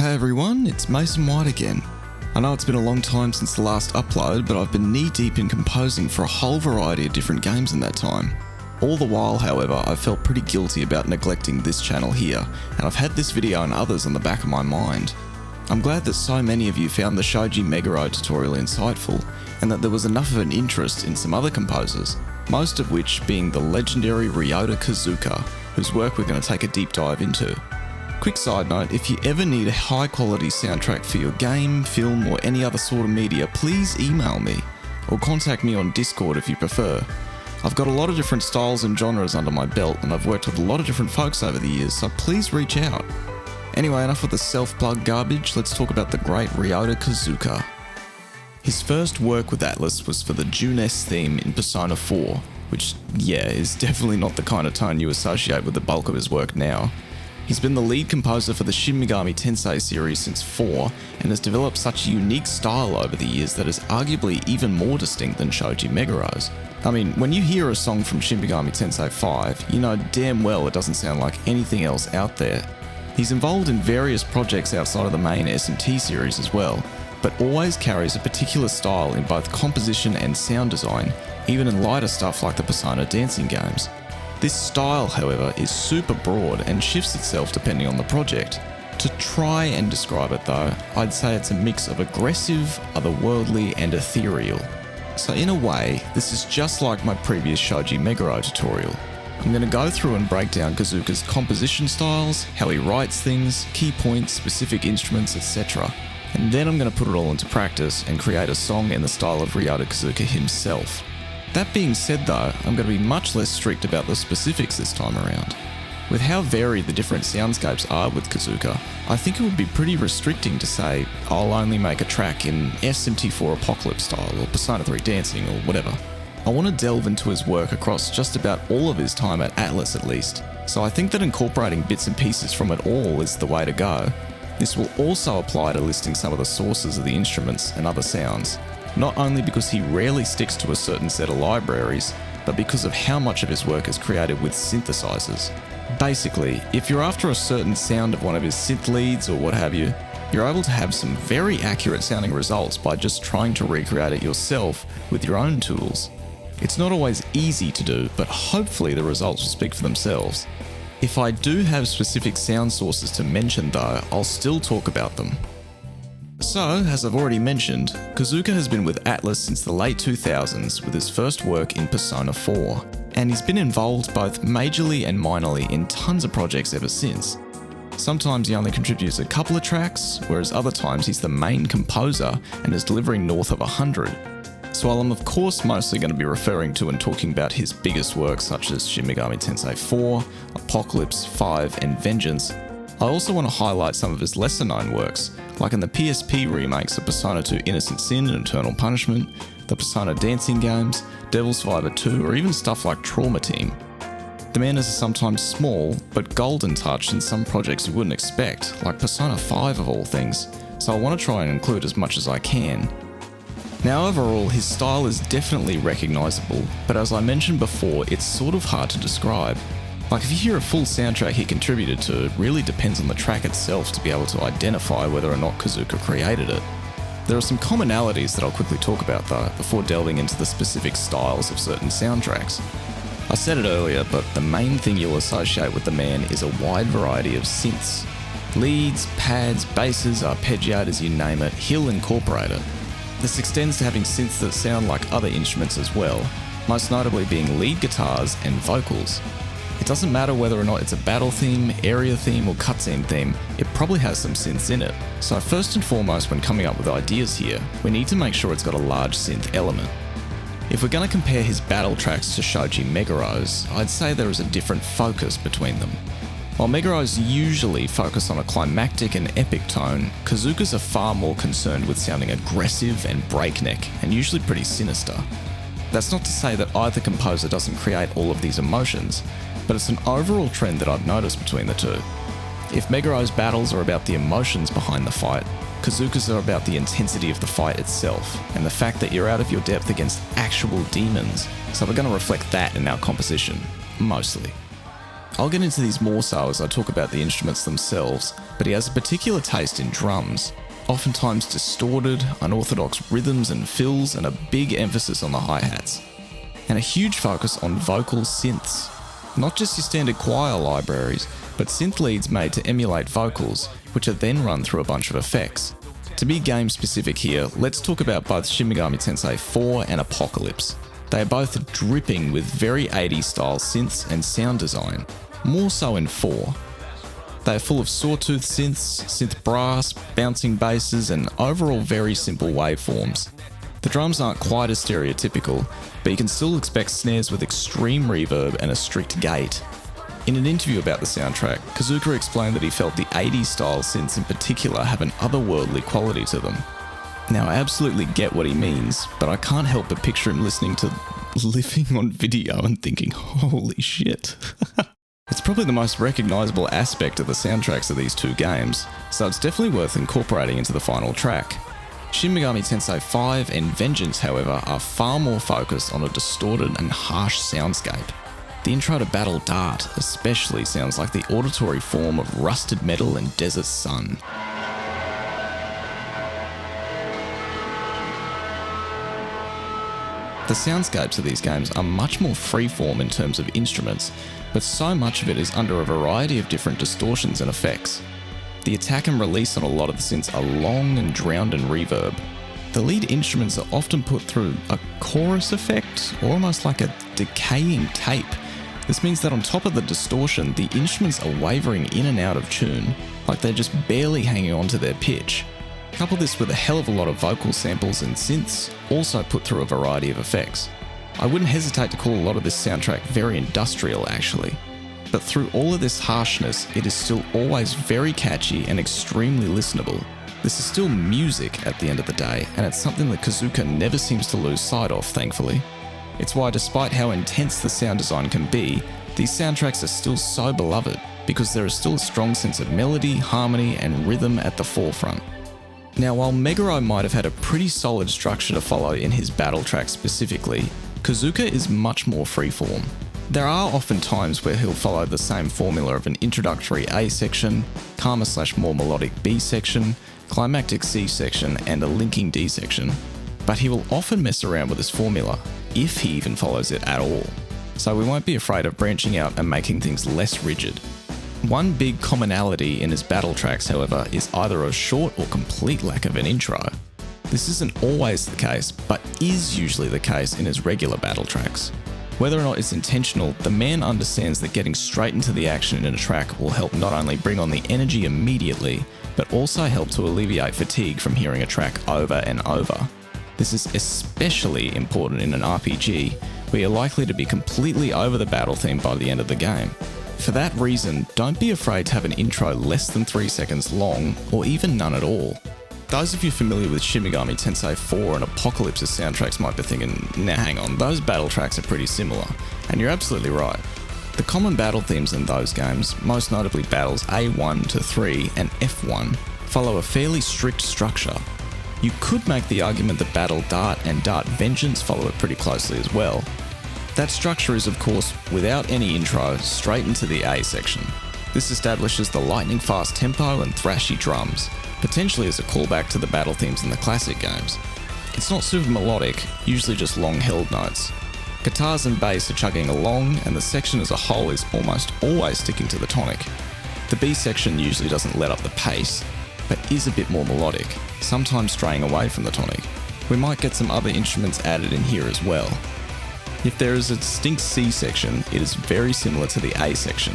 Hey everyone, it's Mason White again. I know it's been a long time since the last upload, but I've been knee-deep in composing for a whole variety of different games in that time. All the while, however, I've felt pretty guilty about neglecting this channel here, and I've had this video and others on the back of my mind. I'm glad that so many of you found the Shoji Meguro tutorial insightful, and that there was enough of an interest in some other composers, most of which being the legendary Ryota Kozuka, whose work we're going to take a deep dive into. Quick side note, if you ever need a high quality soundtrack for your game, film or any other sort of media, please email me, or contact me on Discord if you prefer. I've got a lot of different styles and genres under my belt, and I've worked with a lot of different folks over the years, so please reach out. Anyway, enough with the self-plug garbage, let's talk about the great Ryota Kozuka. His first work with Atlus was for the Junes theme in Persona 4, which, yeah, is definitely not the kind of tone you associate with the bulk of his work now. He's been the lead composer for the Shin Megami Tensei series since 4, and has developed such a unique style over the years that is arguably even more distinct than Shoji Meguro's. I mean, when you hear a song from Shin Megami Tensei 5, you know damn well it doesn't sound like anything else out there. He's involved in various projects outside of the main SMT series as well, but always carries a particular style in both composition and sound design, even in lighter stuff like the Persona dancing games. This style, however, is super broad and shifts itself depending on the project. To try and describe it though, I'd say it's a mix of aggressive, otherworldly and ethereal. So in a way, this is just like my previous Shoji Meguro tutorial. I'm going to go through and break down Kozuka's composition styles, how he writes things, key points, specific instruments, etc. And then I'm going to put it all into practice and create a song in the style of Ryota Kozuka himself. That being said though, I'm going to be much less strict about the specifics this time around. With how varied the different soundscapes are with Kozuka, I think it would be pretty restricting to say, I'll only make a track in SMT4 Apocalypse style or Persona 3 dancing or whatever. I want to delve into his work across just about all of his time at Atlus at least, so I think that incorporating bits and pieces from it all is the way to go. This will also apply to listing some of the sources of the instruments and other sounds, not only because he rarely sticks to a certain set of libraries, but because of how much of his work is created with synthesizers. Basically, if you're after a certain sound of one of his synth leads or what have you, you're able to have some very accurate sounding results by just trying to recreate it yourself with your own tools. It's not always easy to do, but hopefully the results will speak for themselves. If I do have specific sound sources to mention though, I'll still talk about them. So, as I've already mentioned, Kozuka has been with Atlus since the late 2000s with his first work in Persona 4, and he's been involved both majorly and minorly in tons of projects ever since. Sometimes he only contributes a couple of tracks, whereas other times he's the main composer and is delivering north of 100. So while I'm of course mostly going to be referring to and talking about his biggest works such as Shin Megami Tensei 4, Apocalypse, 5 and Vengeance, I also want to highlight some of his lesser known works, like in the PSP remakes of Persona 2 Innocent Sin and Eternal Punishment, the Persona dancing games, Devil's Survivor 2 or even stuff like Trauma Team. The man has a sometimes small but golden touch in some projects you wouldn't expect, like Persona 5 of all things, so I want to try and include as much as I can. Now overall, his style is definitely recognisable, but as I mentioned before, it's sort of hard to describe. Like if you hear a full soundtrack he contributed to, it really depends on the track itself to be able to identify whether or not Kozuka created it. There are some commonalities that I'll quickly talk about though, before delving into the specific styles of certain soundtracks. I said it earlier, but the main thing you'll associate with the man is a wide variety of synths. Leads, pads, basses, arpeggiators, you name it, he'll incorporate it. This extends to having synths that sound like other instruments as well, most notably being lead guitars and vocals. It doesn't matter whether or not it's a battle theme, area theme or cutscene theme, it probably has some synths in it. So first and foremost when coming up with ideas here, we need to make sure it's got a large synth element. If we're going to compare his battle tracks to Shoji Meguro's, I'd say there is a different focus between them. While Meguro's usually focus on a climactic and epic tone, Kozuka's are far more concerned with sounding aggressive and breakneck, and usually pretty sinister. That's not to say that either composer doesn't create all of these emotions, but it's an overall trend that I've noticed between the two. If Meguro's battles are about the emotions behind the fight, Kozuka's are about the intensity of the fight itself, and the fact that you're out of your depth against actual demons, so we're going to reflect that in our composition, mostly. I'll get into these more so as I talk about the instruments themselves, but he has a particular taste in drums, oftentimes distorted, unorthodox rhythms and fills, and a big emphasis on the hi-hats. And a huge focus on vocal synths. Not just your standard choir libraries, but synth leads made to emulate vocals, which are then run through a bunch of effects. To be game specific here, let's talk about both Shin Megami Tensei 4 and Apocalypse. They are both dripping with very 80s style synths and sound design, more so in 4. They are full of sawtooth synths, synth brass, bouncing basses, and overall very simple waveforms. The drums aren't quite as stereotypical, but you can still expect snares with extreme reverb and a strict gate. In an interview about the soundtrack, Kozuka explained that he felt the 80s style synths in particular have an otherworldly quality to them. Now I absolutely get what he means, but I can't help but picture him listening to Living on Video and thinking, holy shit. It's probably the most recognisable aspect of the soundtracks of these two games, so it's definitely worth incorporating into the final track. Shin Megami Tensei 5 and Vengeance, however, are far more focused on a distorted and harsh soundscape. The intro to Battle Dart especially sounds like the auditory form of rusted metal and desert sun. The soundscapes of these games are much more freeform in terms of instruments, but so much of it is under a variety of different distortions and effects. The attack and release on a lot of the synths are long and drowned in reverb. The lead instruments are often put through a chorus effect, or almost like a decaying tape. This means that on top of the distortion, the instruments are wavering in and out of tune, like they're just barely hanging on to their pitch. Couple this with a hell of a lot of vocal samples and synths, also put through a variety of effects. I wouldn't hesitate to call a lot of this soundtrack very industrial actually. But through all of this harshness, it is still always very catchy and extremely listenable. This is still music at the end of the day, and it's something that Kozuka never seems to lose sight of, thankfully. It's why despite how intense the sound design can be, these soundtracks are still so beloved, because there is still a strong sense of melody, harmony, and rhythm at the forefront. Now, while Meguro might have had a pretty solid structure to follow in his battle tracks specifically, Kozuka is much more freeform. There are often times where he'll follow the same formula of an introductory A section, calmer/more melodic B section, climactic C section, and a linking D section. But he will often mess around with this formula, if he even follows it at all. So we won't be afraid of branching out and making things less rigid. One big commonality in his battle tracks, however, is either a short or complete lack of an intro. This isn't always the case, but is usually the case in his regular battle tracks. Whether or not it's intentional, the man understands that getting straight into the action in a track will help not only bring on the energy immediately, but also help to alleviate fatigue from hearing a track over and over. This is especially important in an RPG, where you're likely to be completely over the battle theme by the end of the game. For that reason, don't be afraid to have an intro less than 3 seconds long, or even none at all. Those of you familiar with Shin Megami Tensei 4 and Apocalypse's soundtracks might be thinking, nah hang on, those battle tracks are pretty similar, and you're absolutely right. The common battle themes in those games, most notably battles A1 to 3 and F1, follow a fairly strict structure. You could make the argument that Battle Dart and Dart Vengeance follow it pretty closely as well. That structure is, of course, without any intro, straight into the A section. This establishes the lightning fast tempo and thrashy drums, potentially as a callback to the battle themes in the classic games. It's not super melodic, usually just long held notes. Guitars and bass are chugging along, and the section as a whole is almost always sticking to the tonic. The B section usually doesn't let up the pace, but is a bit more melodic, sometimes straying away from the tonic. We might get some other instruments added in here as well. If there is a distinct C section, it is very similar to the A section,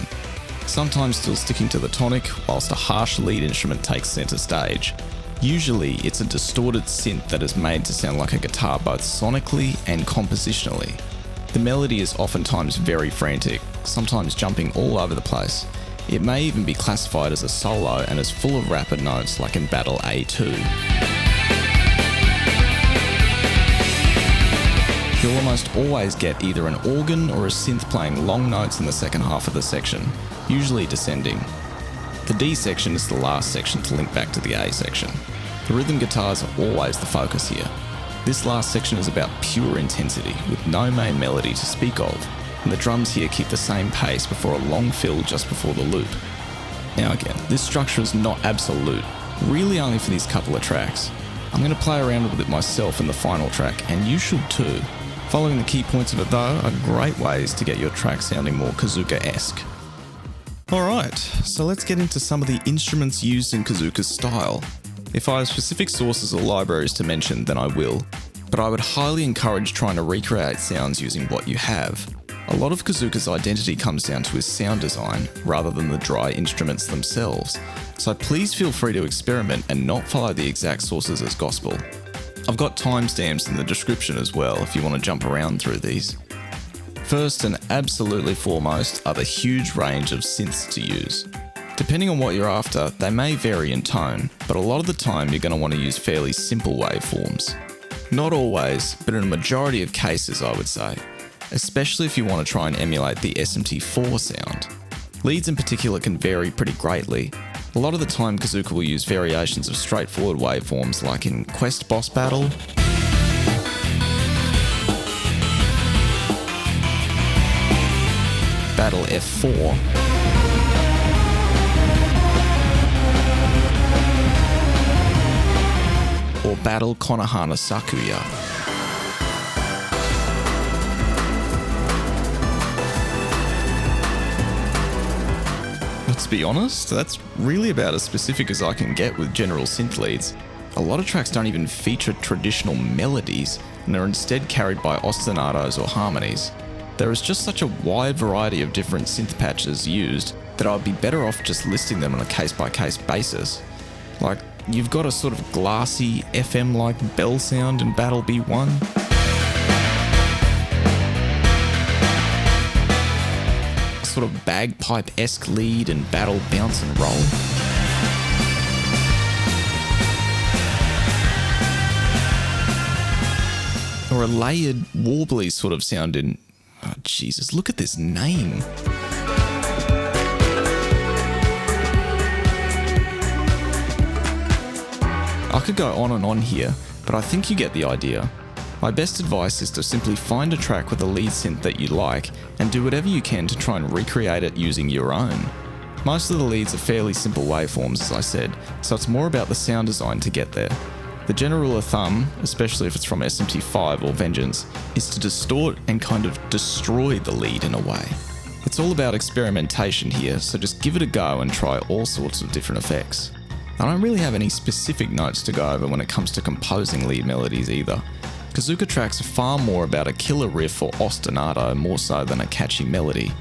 sometimes still sticking to the tonic whilst a harsh lead instrument takes centre stage. Usually it's a distorted synth that is made to sound like a guitar both sonically and compositionally. The melody is oftentimes very frantic, sometimes jumping all over the place. It may even be classified as a solo and is full of rapid notes like in Battle A2. You'll almost always get either an organ or a synth playing long notes in the second half of the section, usually descending. The D section is the last section to link back to the A section. The rhythm guitars are always the focus here. This last section is about pure intensity, with no main melody to speak of, and the drums here keep the same pace before a long fill just before the loop. Now again, this structure is not absolute, really only for these couple of tracks. I'm going to play around with it myself in the final track, and you should too. Following the key points of it though are great ways to get your track sounding more Kozuka-esque. Alright, so let's get into some of the instruments used in Kozuka's style. If I have specific sources or libraries to mention, then I will, but I would highly encourage trying to recreate sounds using what you have. A lot of Kozuka's identity comes down to his sound design, rather than the dry instruments themselves, so please feel free to experiment and not follow the exact sources as gospel. I've got timestamps in the description as well if you want to jump around through these. First and absolutely foremost are the huge range of synths to use. Depending on what you're after, they may vary in tone, but a lot of the time you're going to want to use fairly simple waveforms. Not always, but in a majority of cases I would say, especially if you want to try and emulate the SMT4 sound. Leads in particular can vary pretty greatly. A lot of the time Kozuka will use variations of straightforward waveforms like in Quest Boss Battle, Battle F4, or Battle Konohana Sakuya. But to be honest, that's really about as specific as I can get with general synth leads. A lot of tracks don't even feature traditional melodies and are instead carried by ostinatos or harmonies. There is just such a wide variety of different synth patches used that I'd be better off just listing them on a case-by-case basis. Like, you've got a sort of glassy, FM-like bell sound in Battle B1. A sort of bagpipe-esque lead in Battle Bounce and Roll. Or a layered, warbly sort of sound in... Oh, Jesus, look at this name. I could go on and on here, but I think you get the idea. My best advice is to simply find a track with a lead synth that you like and do whatever you can to try and recreate it using your own. Most of the leads are fairly simple waveforms, as I said, so it's more about the sound design to get there. The general rule of thumb, especially if it's from SMT5 or Vengeance, is to distort and kind of destroy the lead in a way. It's all about experimentation here, so just give it a go and try all sorts of different effects. I don't really have any specific notes to go over when it comes to composing lead melodies either. Kozuka tracks are far more about a killer riff or ostinato more so than a catchy melody.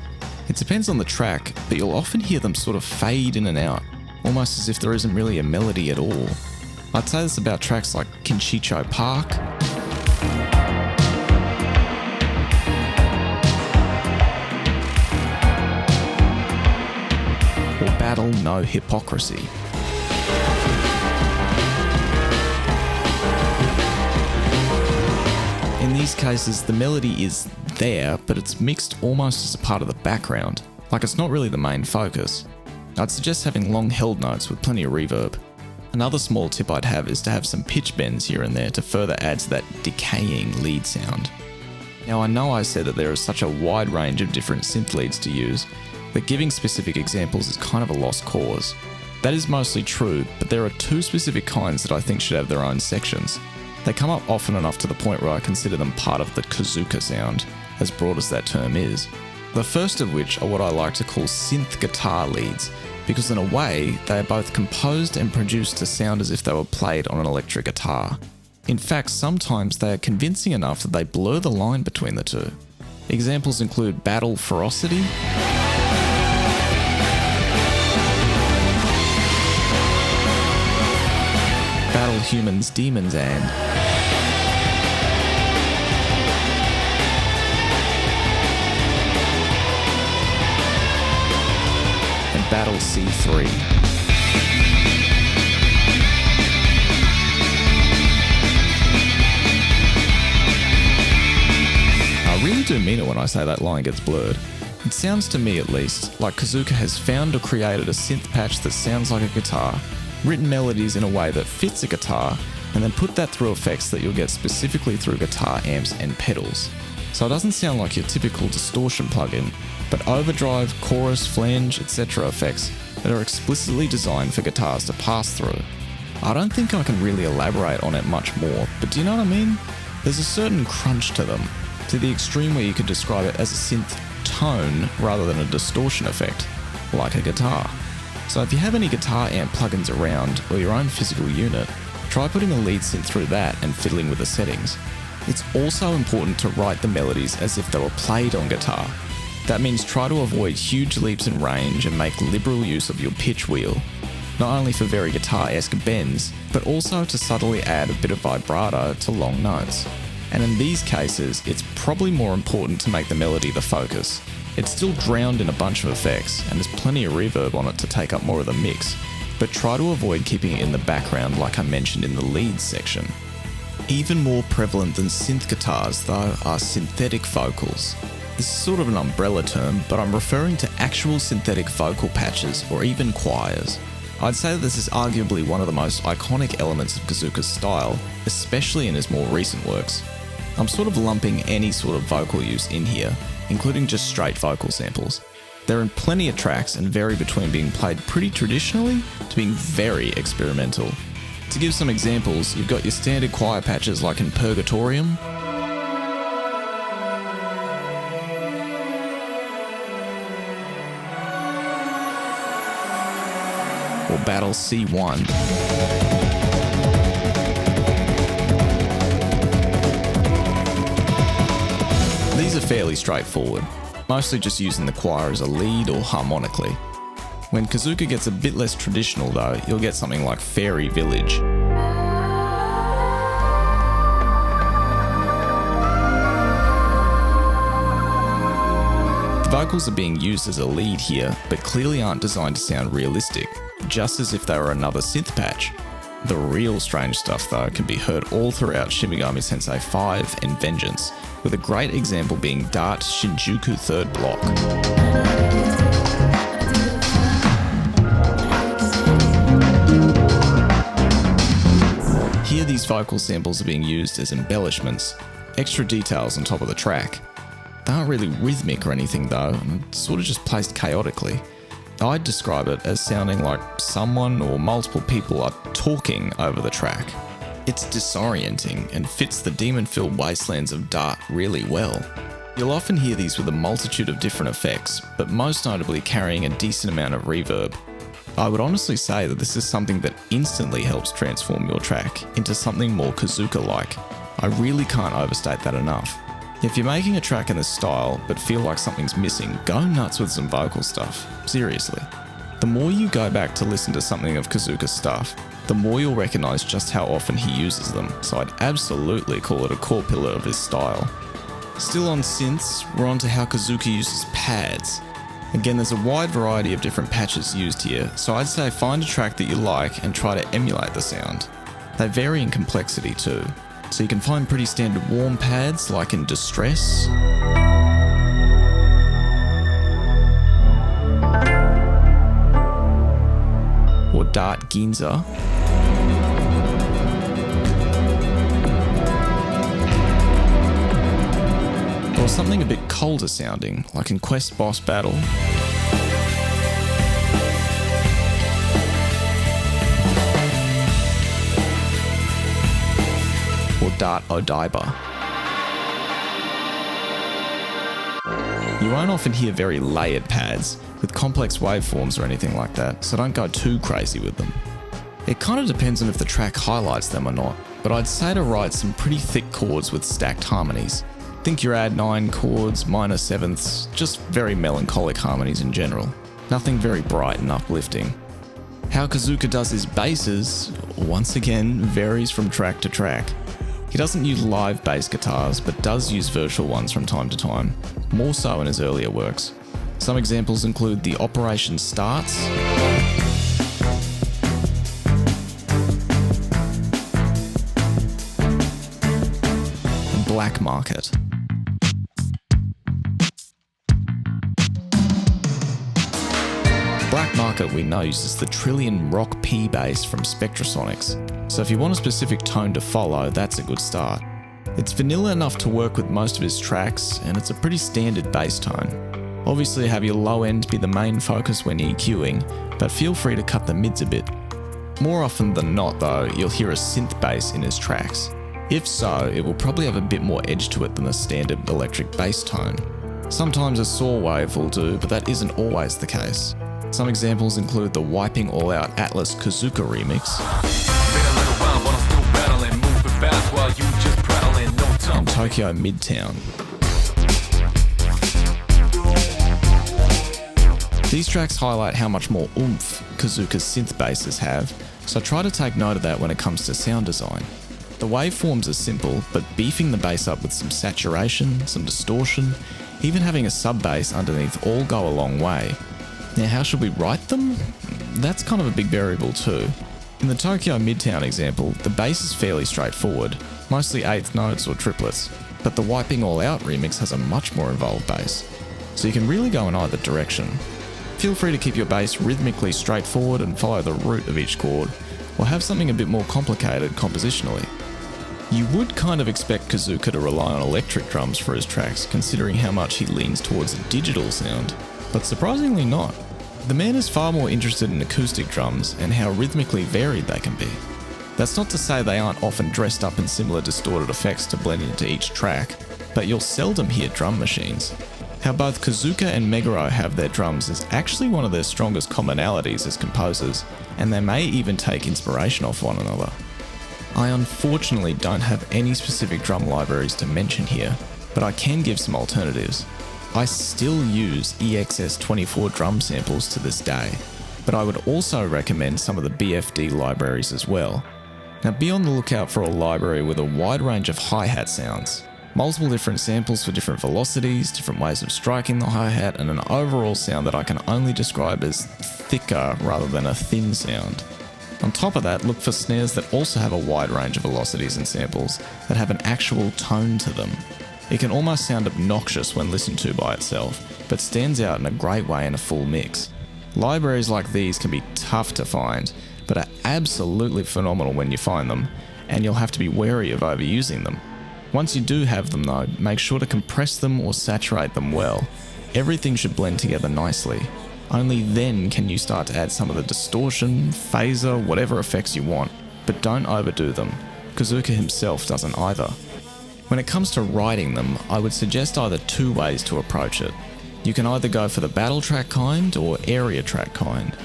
It depends on the track, but you'll often hear them sort of fade in and out, almost as if there isn't really a melody at all. I'd say this about tracks like Kinchicho Park, or Battle No Hypocrisy. In these cases, the melody is there, but it's mixed almost as a part of the background, like it's not really the main focus. I'd suggest having long held notes with plenty of reverb. Another small tip I'd have is to have some pitch bends here and there to further add to that decaying lead sound. Now I know I said that there is such a wide range of different synth leads to use, that giving specific examples is kind of a lost cause. That is mostly true, but there are two specific kinds that I think should have their own sections. They come up often enough to the point where I consider them part of the Kozuka sound, as broad as that term is. The first of which are what I like to call synth guitar leads, because in a way, they are both composed and produced to sound as if they were played on an electric guitar. In fact, sometimes they are convincing enough that they blur the line between the two. Examples include Battle Ferocity, Battle Humans, Demons and Battle C3. I really do mean it when I say that line gets blurred. It sounds to me at least like Kozuka has found or created a synth patch that sounds like a guitar, written melodies in a way that fits a guitar, and then put that through effects that you'll get specifically through guitar amps and pedals. So it doesn't sound like your typical distortion plugin, but overdrive, chorus, flange, etc. effects that are explicitly designed for guitars to pass through. I don't think I can really elaborate on it much more, but do you know what I mean? There's a certain crunch to them, to the extreme where you could describe it as a synth tone rather than a distortion effect, like a guitar. So if you have any guitar amp plugins around or your own physical unit, try putting a lead synth through that and fiddling with the settings. It's also important to write the melodies as if they were played on guitar. That means try to avoid huge leaps in range and make liberal use of your pitch wheel, not only for very guitar-esque bends, but also to subtly add a bit of vibrato to long notes. And in these cases, it's probably more important to make the melody the focus. It's still drowned in a bunch of effects, and there's plenty of reverb on it to take up more of the mix, but try to avoid keeping it in the background like I mentioned in the leads section. Even more prevalent than synth guitars, though, are synthetic vocals. This is sort of an umbrella term, but I'm referring to actual synthetic vocal patches or even choirs. I'd say that this is arguably one of the most iconic elements of Kozuka's style, especially in his more recent works. I'm sort of lumping any sort of vocal use in here, including just straight vocal samples. They're in plenty of tracks and vary between being played pretty traditionally to being very experimental. To give some examples, you've got your standard choir patches like in Purgatorium, or Battle C1. These are fairly straightforward, mostly just using the choir as a lead or harmonically. When Kozuka gets a bit less traditional though, you'll get something like Fairy Village. The vocals are being used as a lead here, but clearly aren't designed to sound realistic, just as if they were another synth patch. The real strange stuff though can be heard all throughout Shin Megami Tensei 5 and Vengeance, with a great example being Dart Shinjuku 3rd Block. Here these vocal samples are being used as embellishments, extra details on top of the track. They aren't really rhythmic or anything though, and sort of just placed chaotically. I'd describe it as sounding like someone or multiple people are talking over the track. It's disorienting and fits the demon-filled wastelands of Dart really well. You'll often hear these with a multitude of different effects, but most notably carrying a decent amount of reverb. I would honestly say that this is something that instantly helps transform your track into something more Kozuka-like. I really can't overstate that enough. If you're making a track in this style but feel like something's missing, go nuts with some vocal stuff. Seriously. The more you go back to listen to something of Kozuka's stuff, the more you'll recognise just how often he uses them, so I'd absolutely call it a core pillar of his style. Still on synths, we're on to how Kozuka uses pads. Again, there's a wide variety of different patches used here, so I'd say find a track that you like and try to emulate the sound. They vary in complexity too, so you can find pretty standard warm pads like in Distress, or Dart Ginza, or something a bit colder sounding like in Quest Boss Battle, or Dart Odaiba. You won't often hear very layered pads with complex waveforms or anything like that, so don't go too crazy with them. It kind of depends on if the track highlights them or not, but I'd say to write some pretty thick chords with stacked harmonies. Think your add 9 chords, minor sevenths, just very melancholic harmonies in general. Nothing very bright and uplifting. How Kozuka does his basses, once again, varies from track to track. He doesn't use live bass guitars, but does use virtual ones from time to time, more so in his earlier works. Some examples include the Operation Starts, and Black Market. Black Market we know uses the Trillion Rock P bass from Spectrasonics, so if you want a specific tone to follow, that's a good start. It's vanilla enough to work with most of his tracks, and it's a pretty standard bass tone. Obviously have your low end be the main focus when EQing, but feel free to cut the mids a bit. More often than not though, you'll hear a synth bass in his tracks. If so, it will probably have a bit more edge to it than the standard electric bass tone. Sometimes a saw wave will do, but that isn't always the case. Some examples include the Wiping All Out Atlas Kozuka remix, and Tokyo Midtown. These tracks highlight how much more oomph Kozuka's synth basses have, so try to take note of that when it comes to sound design. The waveforms are simple, but beefing the bass up with some saturation, some distortion, even having a sub bass underneath all go a long way. Now how should we write them? That's kind of a big variable too. In the Tokyo Midtown example, the bass is fairly straightforward, mostly eighth notes or triplets, but the Wiping All Out remix has a much more involved bass, so you can really go in either direction. Feel free to keep your bass rhythmically straightforward and follow the root of each chord, or have something a bit more complicated compositionally. You would kind of expect Kozuka to rely on electric drums for his tracks, considering how much he leans towards a digital sound, but surprisingly not. The man is far more interested in acoustic drums and how rhythmically varied they can be. That's not to say they aren't often dressed up in similar distorted effects to blend into each track, but you'll seldom hear drum machines. How both Kozuka and Meguro have their drums is actually one of their strongest commonalities as composers, and they may even take inspiration off one another. I unfortunately don't have any specific drum libraries to mention here, but I can give some alternatives. I still use EXS24 drum samples to this day, but I would also recommend some of the BFD libraries as well. Now be on the lookout for a library with a wide range of hi-hat sounds. Multiple different samples for different velocities, different ways of striking the hi-hat, and an overall sound that I can only describe as thicker rather than a thin sound. On top of that, look for snares that also have a wide range of velocities and samples that have an actual tone to them. It can almost sound obnoxious when listened to by itself, but stands out in a great way in a full mix. Libraries like these can be tough to find, but are absolutely phenomenal when you find them, and you'll have to be wary of overusing them. Once you do have them though, make sure to compress them or saturate them well. Everything should blend together nicely. Only then can you start to add some of the distortion, phaser, whatever effects you want, but don't overdo them. Kozuka himself doesn't either. When it comes to writing them, I would suggest either two ways to approach it. You can either go for the battle track kind or area track kind.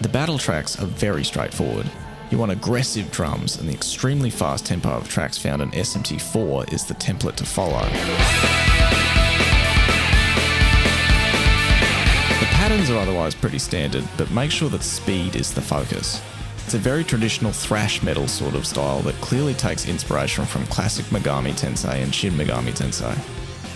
The battle tracks are very straightforward. You want aggressive drums, and the extremely fast tempo of tracks found in SMT4 is the template to follow. The patterns are otherwise pretty standard, but make sure that speed is the focus. It's a very traditional thrash metal sort of style that clearly takes inspiration from classic Megami Tensei and Shin Megami Tensei.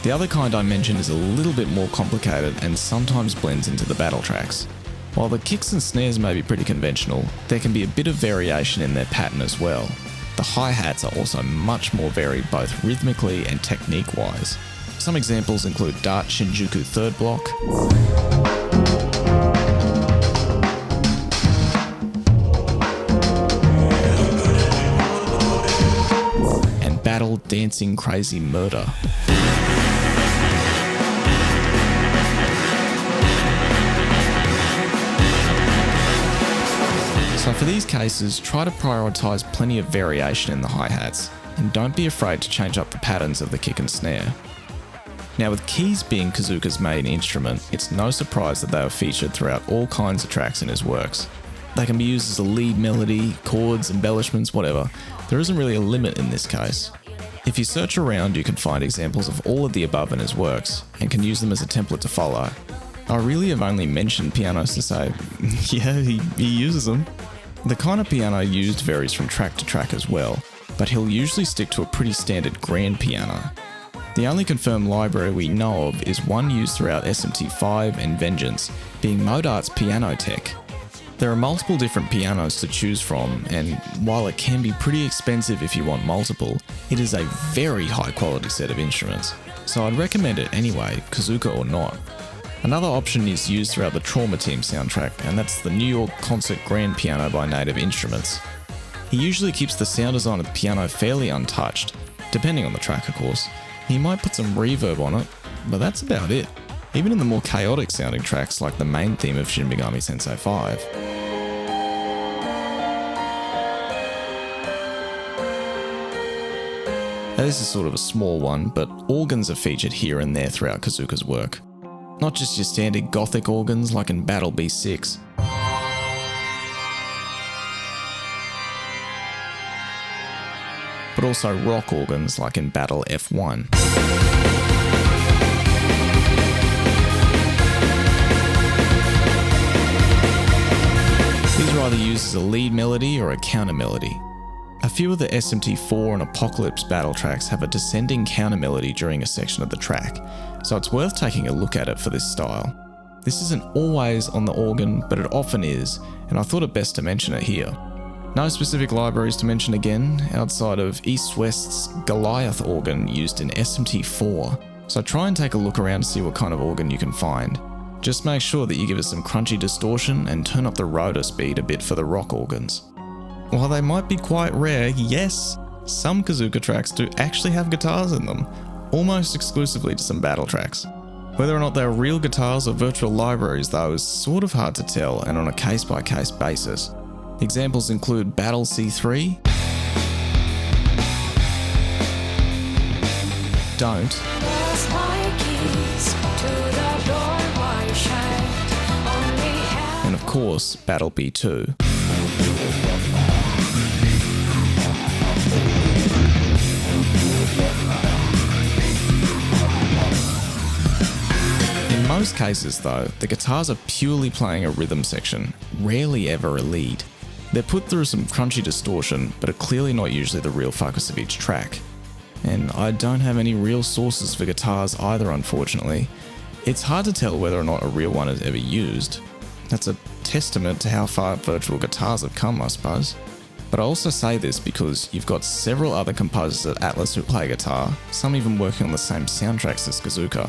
The other kind I mentioned is a little bit more complicated and sometimes blends into the battle tracks. While the kicks and snares may be pretty conventional, there can be a bit of variation in their pattern as well. The hi-hats are also much more varied both rhythmically and technique-wise. Some examples include Dart Shinjuku 3rd block, and Battle Dancing Crazy Murder. So for these cases, try to prioritise plenty of variation in the hi-hats, and don't be afraid to change up the patterns of the kick and snare. Now with keys being Kozuka's main instrument, it's no surprise that they are featured throughout all kinds of tracks in his works. They can be used as a lead melody, chords, embellishments, whatever. There isn't really a limit in this case. If you search around, you can find examples of all of the above in his works, and can use them as a template to follow. I really have only mentioned pianos to say, yeah, he uses them. The kind of piano used varies from track to track as well, but he'll usually stick to a pretty standard grand piano. The only confirmed library we know of is one used throughout SMT5 and Vengeance, being Modart's Piano Tech. There are multiple different pianos to choose from, and while it can be pretty expensive if you want multiple, it is a very high quality set of instruments, so I'd recommend it anyway, Kozuka or not. Another option is used throughout the Trauma Team soundtrack, and that's the New York Concert Grand Piano by Native Instruments. He usually keeps the sound design of the piano fairly untouched, depending on the track of course. He might put some reverb on it, but that's about it. even in the more chaotic sounding tracks like the main theme of Shin Megami Tensei 5. Now this is sort of a small one, but organs are featured here and there throughout Kozuka's work. Not just your standard gothic organs like in Battle B6. But also rock organs like in Battle F1. These are either used as a lead melody or a counter melody. A few of the SMT4 and Apocalypse battle tracks have a descending counter melody during a section of the track, so it's worth taking a look at it for this style. This isn't always on the organ, but it often is, and I thought it best to mention it here. No specific libraries to mention again, outside of East West's Goliath organ used in SMT4, so try and take a look around to see what kind of organ you can find. Just make sure that you give it some crunchy distortion and turn up the rotor speed a bit for the rock organs. While they might be quite rare, yes, some Kozuka tracks do actually have guitars in them, almost exclusively to some battle tracks. Whether or not they're real guitars or virtual libraries though is sort of hard to tell and on a case-by-case basis. Examples include Battle C3, Don't, and of course Battle B2. In most cases though, the guitars are purely playing a rhythm section, rarely ever a lead. They're put through some crunchy distortion, but are clearly not usually the real focus of each track. And I don't have any real sources for guitars either, unfortunately. It's hard to tell whether or not a real one is ever used. That's a testament to how far virtual guitars have come, I suppose. But I also say this because you've got several other composers at Atlas who play guitar, some even working on the same soundtracks as Kozuka.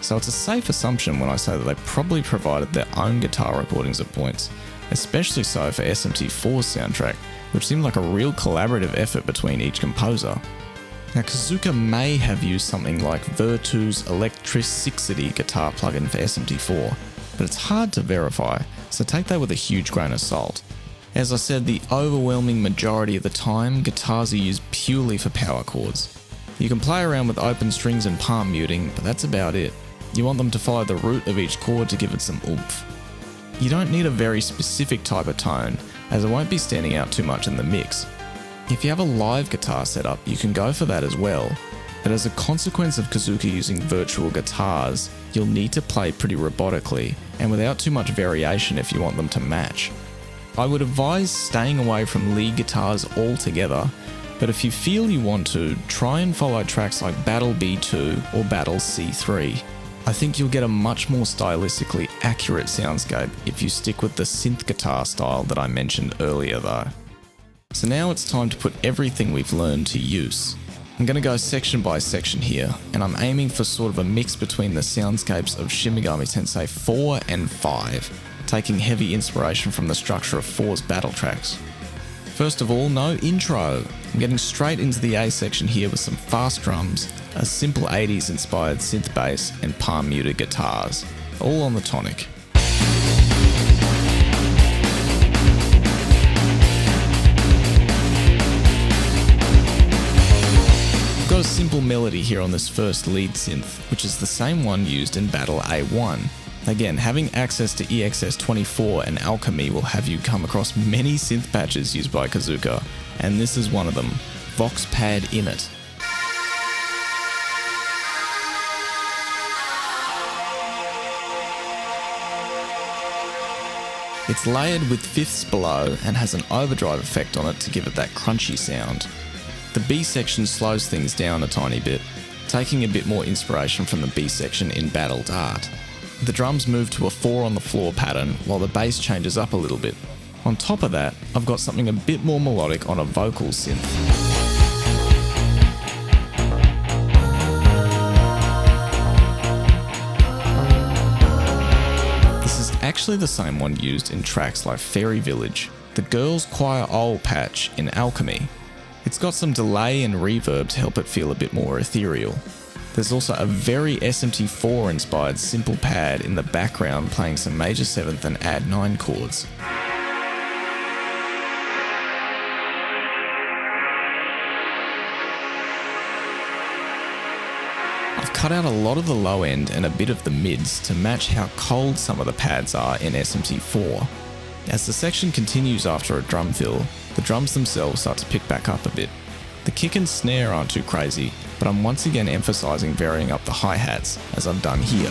So it's a safe assumption when I say that they probably provided their own guitar recordings at points, especially so for SMT4's soundtrack, which seemed like a real collaborative effort between each composer. Now Kozuka may have used something like Virtu's Electricity guitar plugin for SMT4, but it's hard to verify, so take that with a huge grain of salt. As I said, the overwhelming majority of the time, guitars are used purely for power chords. You can play around with open strings and palm muting, but that's about it. You want them to follow the root of each chord to give it some oomph. You don't need a very specific type of tone, as it won't be standing out too much in the mix. If you have a live guitar setup, you can go for that as well, but as a consequence of Kozuka using virtual guitars, you'll need to play pretty robotically, and without too much variation if you want them to match. I would advise staying away from lead guitars altogether, but if you feel you want to, try and follow tracks like Battle B2 or Battle C3. I think you'll get a much more stylistically accurate soundscape if you stick with the synth guitar style that I mentioned earlier though. So now it's time to put everything we've learned to use. I'm going to go section by section here, and I'm aiming for sort of a mix between the soundscapes of Shin Megami Tensei 4 and 5, taking heavy inspiration from the structure of 4's battle tracks. First of all, no intro. I'm getting straight into the A section here with some fast drums, a simple 80s inspired synth bass and palm muted guitars, all on the tonic. I've got a simple melody here on this first lead synth, which is the same one used in Battle A1. Again, having access to EXS24 and Alchemy will have you come across many synth patches used by Kozuka, and this is one of them, Vox Pad Init. It's layered with fifths below and has an overdrive effect on it to give it that crunchy sound. The B section slows things down a tiny bit, taking a bit more inspiration from the B section in Battle Dart. The drums move to a 4 on the floor pattern while the bass changes up a little bit. On top of that, I've got something a bit more melodic on a vocal synth. This is actually the same one used in tracks like Fairy Village, the Girls Choir Owl patch in Alchemy. It's got some delay and reverb to help it feel a bit more ethereal. There's also a very SMT4 inspired simple pad in the background playing some major 7th and add 9 chords. I've cut out a lot of the low end and a bit of the mids to match how cold some of the pads are in SMT4. As the section continues after a drum fill, the drums themselves start to pick back up a bit. The kick and snare aren't too crazy, but I'm once again emphasising varying up the hi-hats, as I've done here.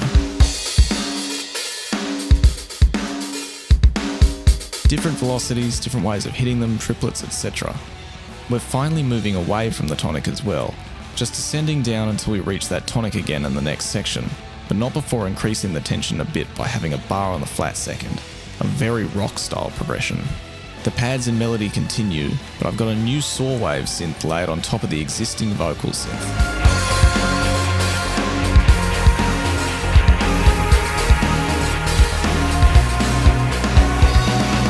Different velocities, different ways of hitting them, triplets, etc. We're finally moving away from the tonic as well, just descending down until we reach that tonic again in the next section, but not before increasing the tension a bit by having a bar on the flat second, a very rock style progression. The pads and melody continue, but I've got a new saw wave synth layered on top of the existing vocal synth.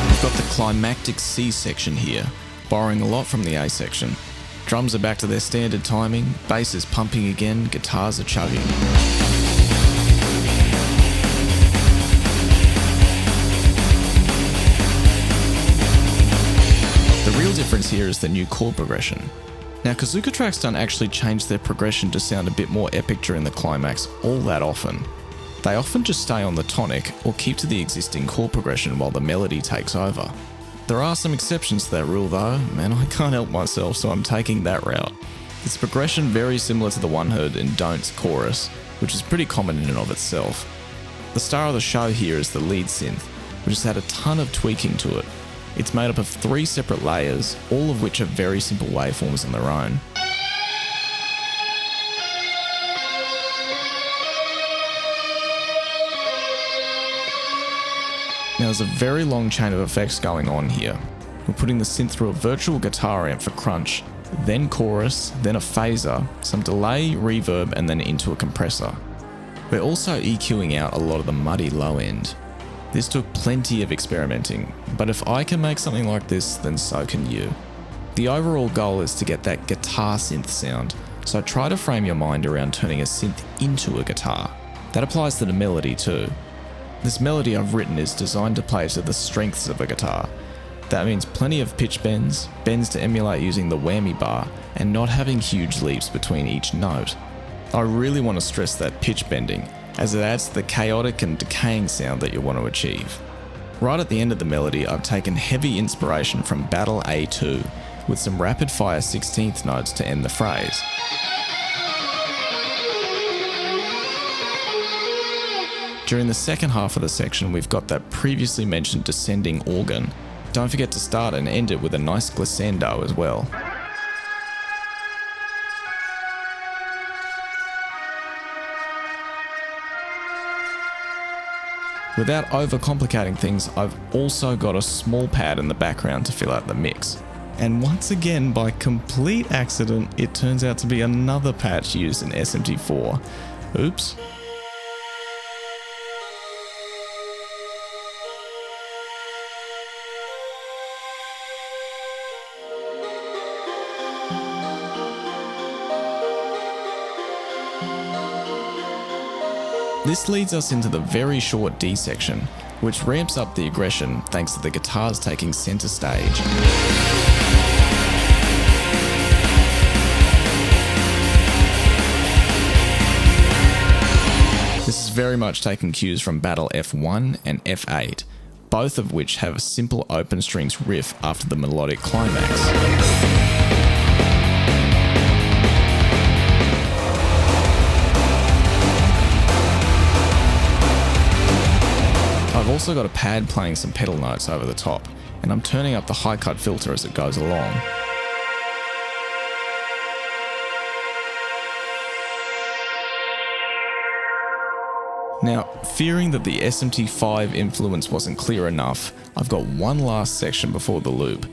We've got the climactic C section here, borrowing a lot from the A section. Drums are back to their standard timing, bass is pumping again, guitars are chugging. The real difference here is the new chord progression. Now, Kozuka tracks don't actually change their progression to sound a bit more epic during the climax all that often. They often just stay on the tonic or keep to the existing chord progression while the melody takes over. There are some exceptions to that rule though, and I can't help myself, so I'm taking that route. It's a progression very similar to the one heard in Don't's chorus, which is pretty common in and of itself. The star of the show here is the lead synth, which has had a ton of tweaking to it. It's made up of 3 separate layers, all of which are very simple waveforms on their own. Now there's a very long chain of effects going on here. We're putting the synth through a virtual guitar amp for crunch, then chorus, then a phaser, some delay, reverb, and then into a compressor. We're also EQing out a lot of the muddy low end. This took plenty of experimenting, but if I can make something like this, then so can you. The overall goal is to get that guitar synth sound, so try to frame your mind around turning a synth into a guitar. That applies to the melody too. This melody I've written is designed to play to the strengths of a guitar. That means plenty of pitch bends, bends to emulate using the whammy bar, and not having huge leaps between each note. I really want to stress that pitch bending, as it adds to the chaotic and decaying sound that you want to achieve. Right at the end of the melody, I've taken heavy inspiration from Battle A2, with some rapid fire 16th notes to end the phrase. During the second half of the section, we've got that previously mentioned descending organ. Don't forget to start and end it with a nice glissando as well. Without overcomplicating things, I've also got a small pad in the background to fill out the mix. And once again, by complete accident, it turns out to be another patch used in SMT4. Oops. This leads us into the very short D section, which ramps up the aggression thanks to the guitars taking center stage. This is very much taking cues from Battle F1 and F8, both of which have a simple open strings riff after the melodic climax. I've also got a pad playing some pedal notes over the top, and I'm turning up the high cut filter as it goes along. Now, fearing that the SMT5 influence wasn't clear enough, I've got one last section before the loop.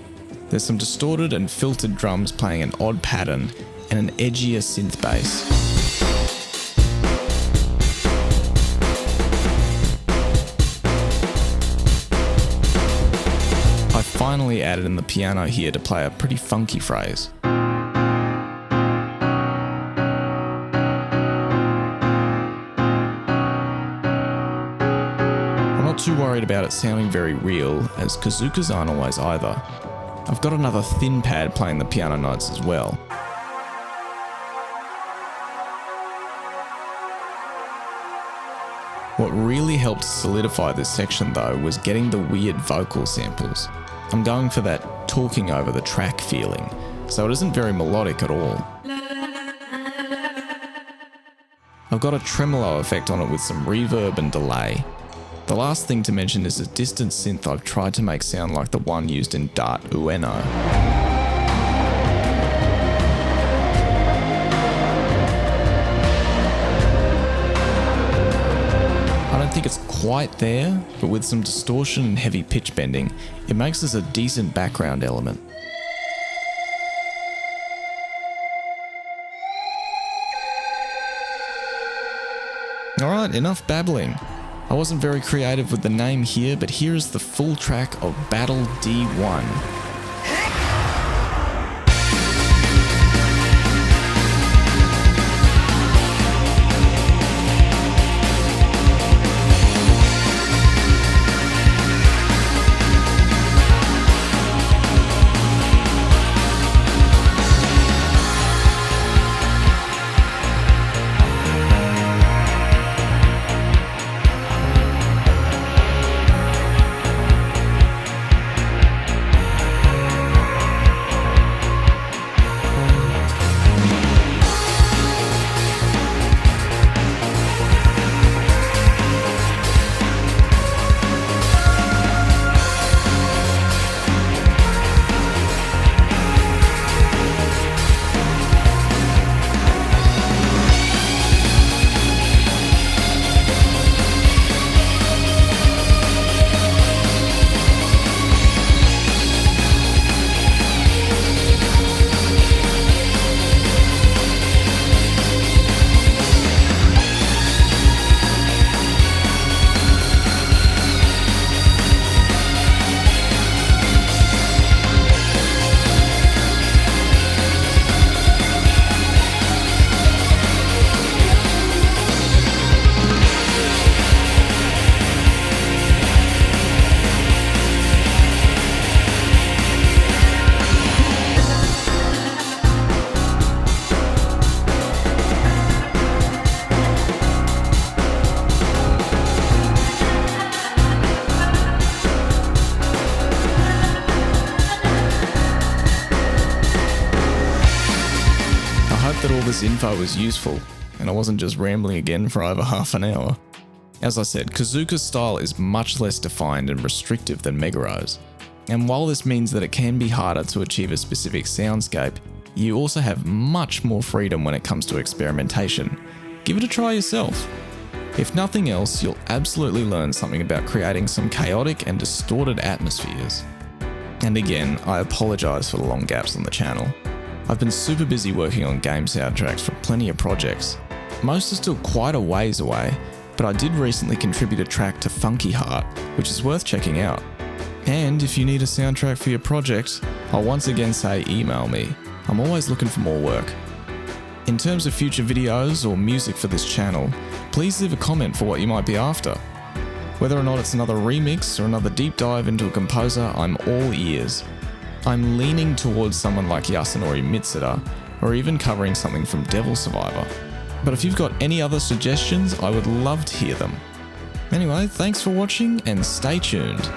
There's some distorted and filtered drums playing an odd pattern, and an edgier synth bass. I finally added in the piano here to play a pretty funky phrase. too worried about it sounding very real, as Kozukas aren't always either. I've got another thin pad playing the piano notes as well. What really helped solidify this section though was getting the weird vocal samples. I'm going for that talking over the track feeling, so it isn't very melodic at all. I've got a tremolo effect on it with some reverb and delay. The last thing to mention is a distant synth I've tried to make sound like the one used in Dart Ueno. I don't think it's quite there, but with some distortion and heavy pitch bending, it makes this a decent background element. Alright, enough babbling. I wasn't very creative with the name here, but here is the full track of Battle D1. That all this info was useful, and I wasn't just rambling again for over half an hour. As I said, Kozuka's style is much less defined and restrictive than Meguro's, and while this means that it can be harder to achieve a specific soundscape, you also have much more freedom when it comes to experimentation. Give it a try yourself. If nothing else, you'll absolutely learn something about creating some chaotic and distorted atmospheres. And again, I apologise for the long gaps on the channel. I've been super busy working on game soundtracks for plenty of projects. Most are still quite a ways away, but I did recently contribute a track to Funky Heart, which is worth checking out. And if you need a soundtrack for your project, I'll once again say email me. I'm always looking for more work. In terms of future videos or music for this channel, please leave a comment for what you might be after. Whether or not it's another remix or another deep dive into a composer, I'm all ears. I'm leaning towards someone like Yasunori Mitsuda, or even covering something from Devil Survivor. But if you've got any other suggestions, I would love to hear them. Anyway, thanks for watching and stay tuned.